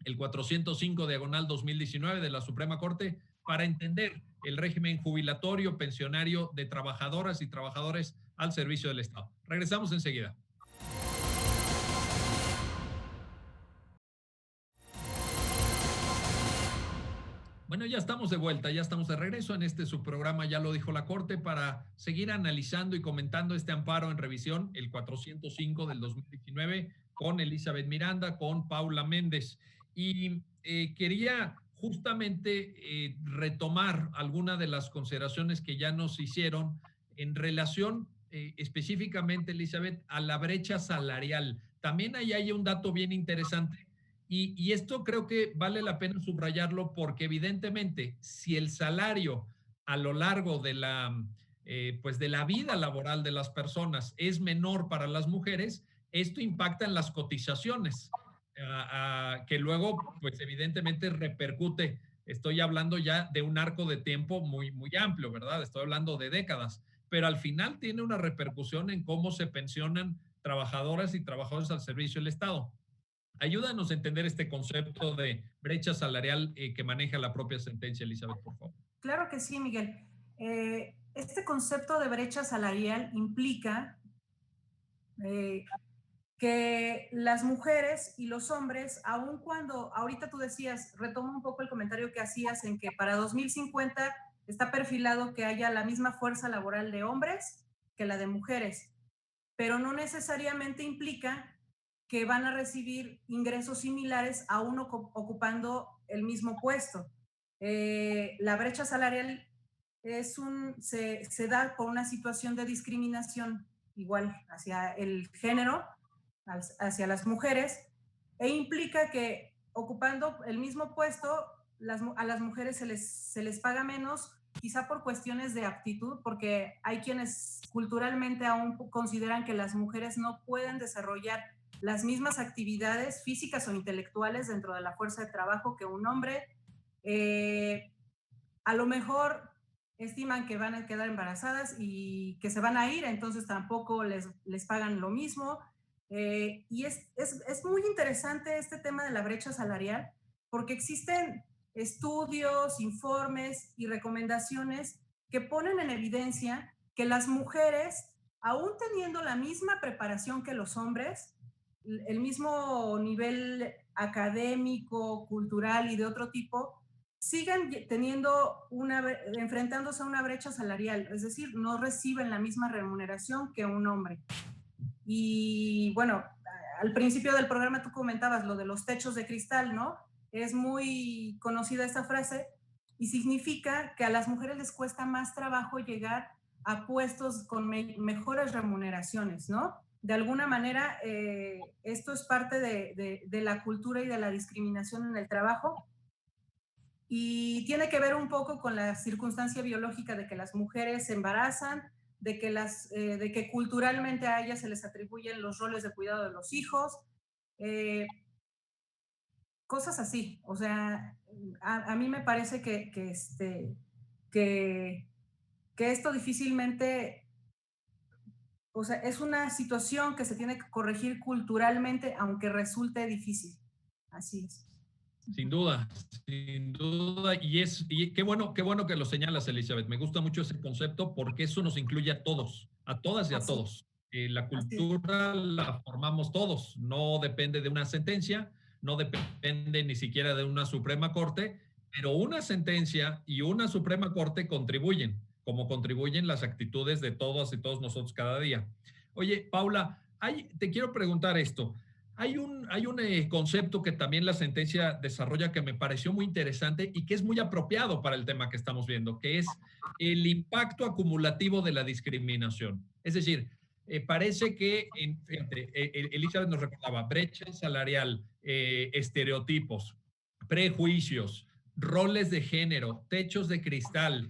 el 405/2019 de la Suprema Corte, para entender el régimen jubilatorio pensionario de trabajadoras y trabajadores al servicio del Estado. Regresamos enseguida. Bueno, ya estamos de vuelta, ya estamos de regreso en este subprograma, ya lo dijo la Corte, para seguir analizando y comentando este amparo en revisión, el 405/2019, con Elizabeth Miranda, con Paula Méndez. Y quería justamente retomar alguna de las consideraciones que ya nos hicieron en relación específicamente, Elizabeth, a la brecha salarial. También ahí hay un dato bien interesante. Y esto creo que vale la pena subrayarlo porque evidentemente si el salario a lo largo de pues de la vida laboral de las personas es menor para las mujeres, esto impacta en las cotizaciones, que luego pues evidentemente repercute. Estoy hablando ya de un arco de tiempo muy, muy amplio, ¿verdad? Estoy hablando de décadas, pero al final tiene una repercusión en cómo se pensionan trabajadoras y trabajadores al servicio del Estado. Ayúdanos a entender este concepto de brecha salarial que maneja la propia sentencia, Elizabeth, por favor. Claro que sí, Miguel. Este concepto de brecha salarial implica que las mujeres y los hombres, aun cuando, ahorita tú decías, retomo un poco el comentario que hacías en que para 2050 está perfilado que haya la misma fuerza laboral de hombres que la de mujeres, pero no necesariamente implica que van a recibir ingresos similares a uno ocupando el mismo puesto. La brecha salarial se da por una situación de discriminación igual hacia el género, hacia las mujeres, e implica que ocupando el mismo puesto, a las mujeres se les paga menos, quizá por cuestiones de aptitud, porque hay quienes culturalmente aún consideran que las mujeres no pueden desarrollar las mismas actividades físicas o intelectuales dentro de la fuerza de trabajo que un hombre. A lo mejor estiman que van a quedar embarazadas y que se van a ir, entonces tampoco les pagan lo mismo. Y es muy interesante este tema de la brecha salarial, porque existen estudios, informes y recomendaciones que ponen en evidencia que las mujeres, aún teniendo la misma preparación que los hombres, el mismo nivel académico, cultural y de otro tipo, sigan enfrentándose a una brecha salarial, es decir, no reciben la misma remuneración que un hombre. Y bueno, al principio del programa tú comentabas lo de los techos de cristal, ¿no? Es muy conocida esta frase y significa que a las mujeres les cuesta más trabajo llegar a puestos con mejores remuneraciones, ¿no? De alguna manera, esto es parte de la cultura y de la discriminación en el trabajo y tiene que ver un poco con la circunstancia biológica de que las mujeres se embarazan, de que culturalmente a ellas se les atribuyen los roles de cuidado de los hijos, cosas así. O sea, a mí me parece que esto difícilmente... O sea, es una situación que se tiene que corregir culturalmente, aunque resulte difícil. Así es. Sin duda, sin duda. Y qué bueno que lo señalas, Elizabeth. Me gusta mucho ese concepto porque eso nos incluye a todos, a todas y a todos. La cultura la formamos todos, no depende de una sentencia, no depende ni siquiera de una Suprema Corte, pero una sentencia y una Suprema Corte contribuyen, como contribuyen las actitudes de todas y todos nosotros cada día. Oye, Paula, te quiero preguntar esto. Hay un concepto que también la sentencia desarrolla que me pareció muy interesante y que es muy apropiado para el tema que estamos viendo, que es el impacto acumulativo de la discriminación. Es decir, parece que, Elizabeth nos recordaba, brecha salarial, estereotipos, prejuicios, roles de género, techos de cristal,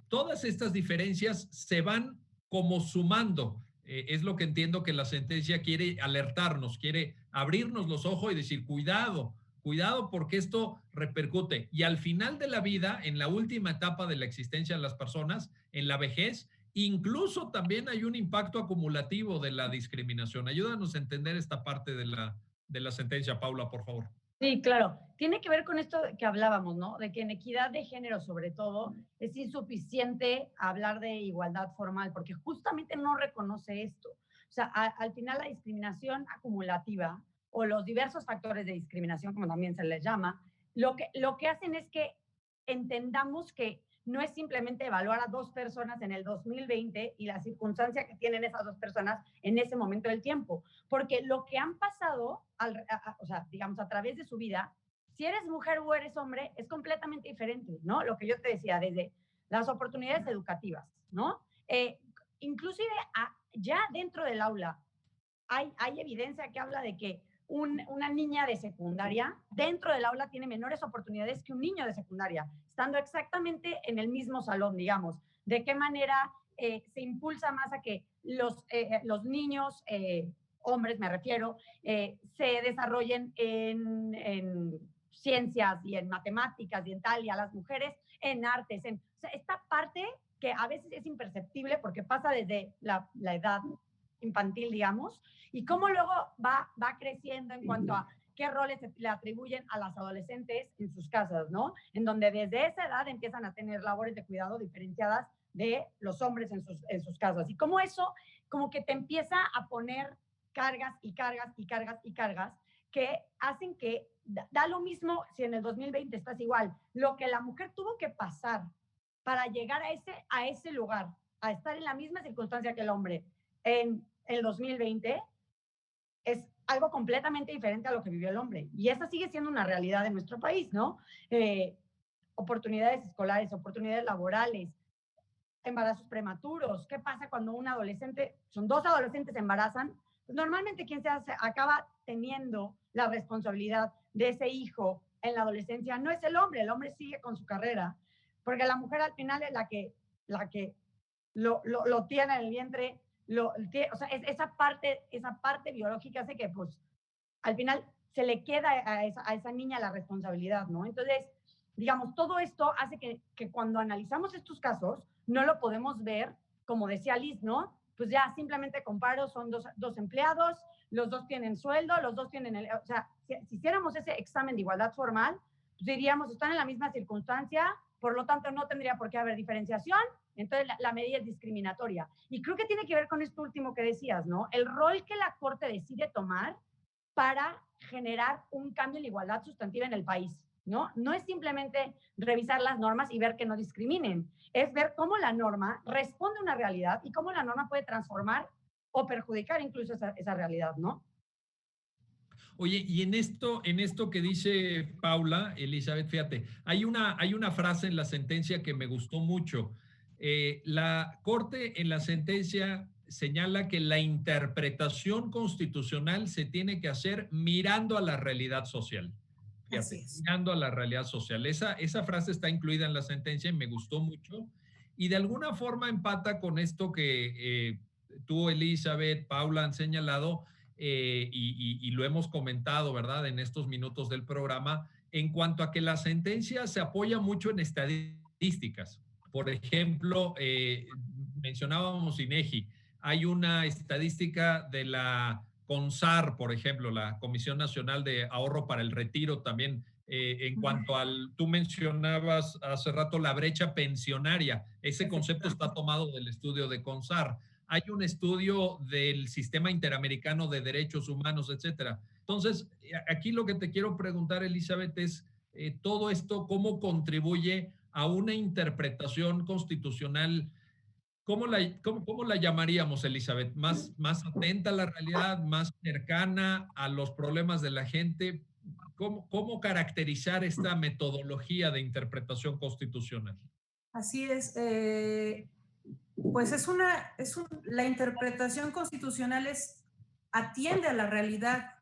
todas estas diferencias se van como sumando. Es lo que entiendo que la sentencia quiere alertarnos, quiere abrirnos los ojos y decir, cuidado, cuidado porque esto repercute. Y al final de la vida, en la última etapa de la existencia de las personas, en la vejez, incluso también hay un impacto acumulativo de la discriminación. Ayúdanos a entender esta parte de la sentencia, Paula, por favor. Sí, claro. Tiene que ver con esto que hablábamos, ¿no? De que en equidad de género, sobre todo, es insuficiente hablar de igualdad formal, porque justamente no reconoce esto. O sea, al final la discriminación acumulativa o los diversos factores de discriminación, como también se les llama, lo que hacen es que entendamos que no es simplemente evaluar a dos personas en el 2020 y la circunstancia que tienen esas dos personas en ese momento del tiempo, porque lo que han pasado, o sea, digamos, a través de su vida, si eres mujer o eres hombre, es completamente diferente, ¿no? Lo que yo te decía, desde las oportunidades educativas, ¿no? Inclusive ya dentro del aula hay evidencia que habla de que una niña de secundaria dentro del aula tiene menores oportunidades que un niño de secundaria, estando exactamente en el mismo salón, digamos. ¿De qué manera se impulsa más a que los niños, hombres me refiero, se desarrollen en ciencias y en matemáticas y en tal, y a las mujeres en artes? O sea, esta parte que a veces es imperceptible porque pasa desde la edad infantil, digamos, y cómo luego va creciendo en cuanto a qué roles se le atribuyen a las adolescentes en sus casas, ¿no? En donde desde esa edad empiezan a tener labores de cuidado diferenciadas de los hombres en sus casas. Y cómo eso, como que te empieza a poner cargas y cargas y cargas y cargas que hacen que da lo mismo si en el 2020 estás igual. Lo que la mujer tuvo que pasar para llegar a ese lugar, a estar en la misma circunstancia que el hombre en el 2020, es algo completamente diferente a lo que vivió el hombre. Y esa sigue siendo una realidad en nuestro país, ¿no? Oportunidades escolares, oportunidades laborales, embarazos prematuros. ¿Qué pasa cuando son dos adolescentes se embarazan? Pues normalmente quien acaba teniendo la responsabilidad de ese hijo en la adolescencia no es el hombre sigue con su carrera, porque la mujer al final es la que lo tiene en el vientre. O sea, esa parte biológica hace que, pues, al final se le queda a esa niña la responsabilidad, ¿no? Entonces, digamos, todo esto hace que cuando analizamos estos casos, no lo podemos ver, como decía Liz, ¿no? Pues ya simplemente comparo, son dos empleados, los dos tienen sueldo, los dos tienen... o sea, si hiciéramos ese examen de igualdad formal, pues diríamos, están en la misma circunstancia, por lo tanto no tendría por qué haber diferenciación, entonces la medida es discriminatoria. Y creo que tiene que ver con esto último que decías, ¿no? El rol que la Corte decide tomar para generar un cambio en la igualdad sustantiva en el país, ¿no? No es simplemente revisar las normas y ver que no discriminen, es ver cómo la norma responde a una realidad y cómo la norma puede transformar o perjudicar incluso esa realidad, ¿no? Oye, y en esto que dice Paula, Elizabeth, fíjate, hay una frase en la sentencia que me gustó mucho. La Corte en la sentencia señala que la interpretación constitucional se tiene que hacer mirando a la realidad social. Fíjate, mirando a la realidad social. Esa frase está incluida en la sentencia y me gustó mucho. Y de alguna forma empata con esto que tú, Elizabeth, Paula han señalado, y lo hemos comentado, ¿verdad?, en estos minutos del programa, en cuanto a que la sentencia se apoya mucho en estadísticas. Por ejemplo, mencionábamos INEGI. Hay una estadística de la CONSAR, por ejemplo, la Comisión Nacional de Ahorro para el Retiro, también en cuanto tú mencionabas hace rato la brecha pensionaria. Ese concepto está tomado del estudio de CONSAR. hay un estudio del Sistema Interamericano de Derechos Humanos, etcétera. Entonces, aquí lo que te quiero preguntar, Elizabeth, es todo esto, ¿cómo contribuye a una interpretación constitucional? ¿Cómo la llamaríamos, Elizabeth? ¿Más atenta a la realidad, más cercana a los problemas de la gente? ¿Cómo caracterizar esta metodología de interpretación constitucional? Así es. Pues la interpretación constitucional atiende a la realidad.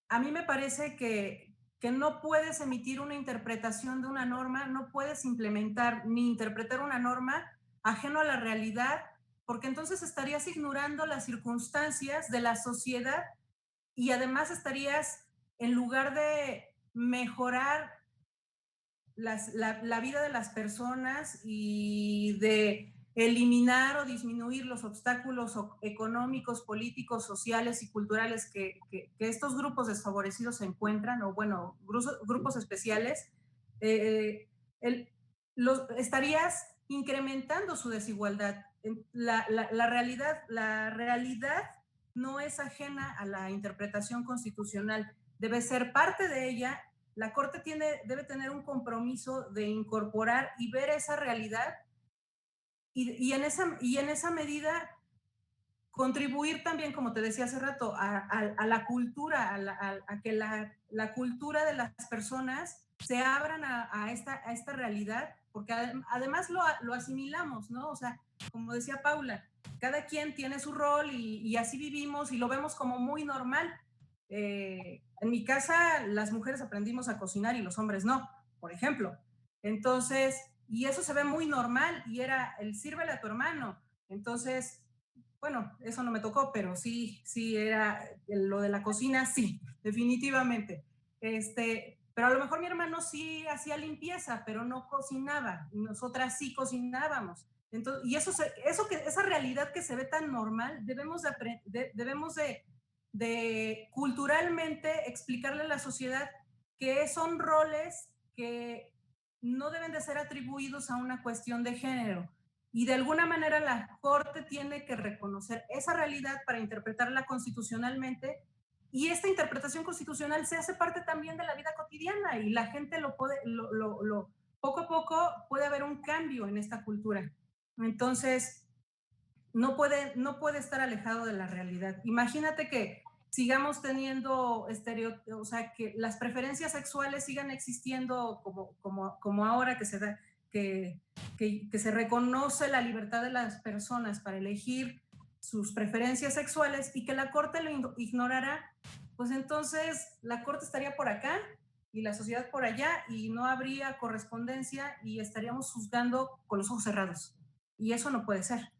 A mí me parece que no puedes emitir una interpretación de una norma, no puedes implementar ni interpretar una norma ajeno a la realidad, porque entonces estarías ignorando las circunstancias de la sociedad y además estarías, en lugar de mejorar la vida de las personas y de eliminar o disminuir los obstáculos económicos, políticos, sociales y culturales que estos grupos desfavorecidos se encuentran, o bueno, grupos especiales, estarías incrementando su desigualdad. La realidad no es ajena a la interpretación constitucional, debe ser parte de ella. La Corte debe tener un compromiso de incorporar y ver esa realidad y en esa medida contribuir también, como te decía hace rato, a la cultura, a que la cultura de las personas se abran a esta realidad, porque además lo asimilamos, ¿no? O sea, como decía Paula, cada quien tiene su rol y así vivimos y lo vemos como muy normal. En mi casa las mujeres aprendimos a cocinar y los hombres no, por ejemplo. Entonces, y eso se ve muy normal y era el sírvele a tu hermano. Entonces, bueno, eso no me tocó, pero sí era lo de la cocina, sí, definitivamente. Pero a lo mejor mi hermano sí hacía limpieza, pero no cocinaba, y nosotras sí cocinábamos. Entonces, y esa realidad que se ve tan normal, debemos de culturalmente explicarle a la sociedad que son roles que no deben de ser atribuidos a una cuestión de género. Y de alguna manera la Corte tiene que reconocer esa realidad para interpretarla constitucionalmente, y esta interpretación constitucional se hace parte también de la vida cotidiana y la gente poco a poco puede haber un cambio en esta cultura. Entonces, no puede estar alejado de la realidad. Imagínate que sigamos teniendo o sea, que las preferencias sexuales sigan existiendo como ahora, que se reconoce la libertad de las personas para elegir sus preferencias sexuales y que la Corte lo ignorará, pues entonces la Corte estaría por acá y la sociedad por allá y no habría correspondencia y estaríamos juzgando con los ojos cerrados. Y eso no puede ser.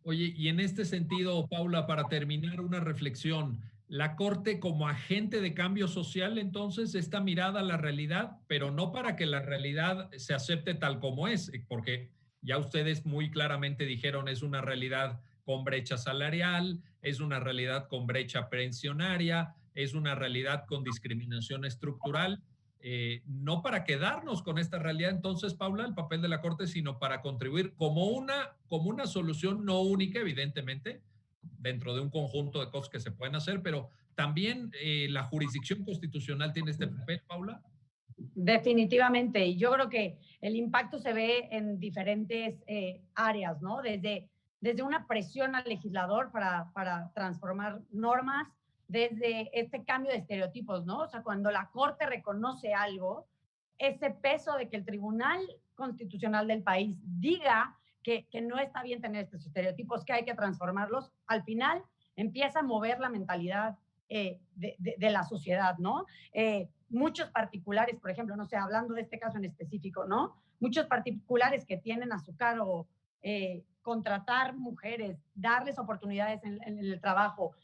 Oye, y en este sentido, Paula, para terminar una reflexión, la Corte como agente de cambio social, entonces, está mirada a la realidad, pero no para que la realidad se acepte tal como es, porque ya ustedes muy claramente dijeron, es una realidad con brecha salarial, es una realidad con brecha pensionaria, es una realidad con discriminación estructural. No para quedarnos con esta realidad, entonces, Paula, el papel de la Corte, sino para contribuir como una solución no única, evidentemente, dentro de un conjunto de cosas que se pueden hacer, pero también la jurisdicción constitucional tiene este papel, Paula. Definitivamente, y yo creo que el impacto se ve en diferentes áreas, ¿no? Desde una presión al legislador para transformar normas, desde este cambio de estereotipos, ¿no? O sea, cuando la Corte reconoce algo, ese peso de que el Tribunal Constitucional del país diga que no está bien tener estos estereotipos, que hay que transformarlos, al final empieza a mover la mentalidad de la sociedad, ¿no? Muchos particulares, por ejemplo, no sé, hablando de este caso en específico, ¿no? Muchos particulares que tienen a su cargo contratar mujeres, darles oportunidades en el trabajo,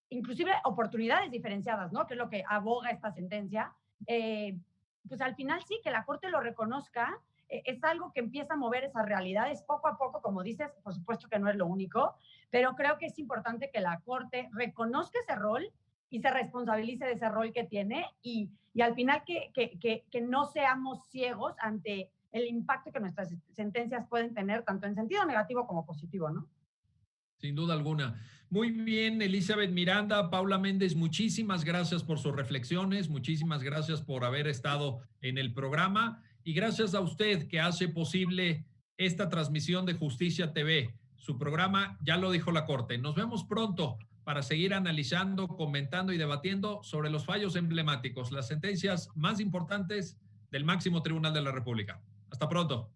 inclusive oportunidades diferenciadas, ¿no? Que es lo que aboga esta sentencia. Pues al final sí, que la Corte lo reconozca, es algo que empieza a mover esas realidades poco a poco, como dices, por supuesto que no es lo único, pero creo que es importante que la Corte reconozca ese rol y se responsabilice de ese rol que tiene y al final que no seamos ciegos ante el impacto que nuestras sentencias pueden tener, tanto en sentido negativo como positivo, ¿no? Sin duda alguna. Muy bien, Elizabeth Miranda, Paula Méndez, muchísimas gracias por sus reflexiones, muchísimas gracias por haber estado en el programa y gracias a usted que hace posible esta transmisión de Justicia TV. Su programa ya lo dijo la Corte. Nos vemos pronto para seguir analizando, comentando y debatiendo sobre los fallos emblemáticos, las sentencias más importantes del máximo tribunal de la República. Hasta pronto.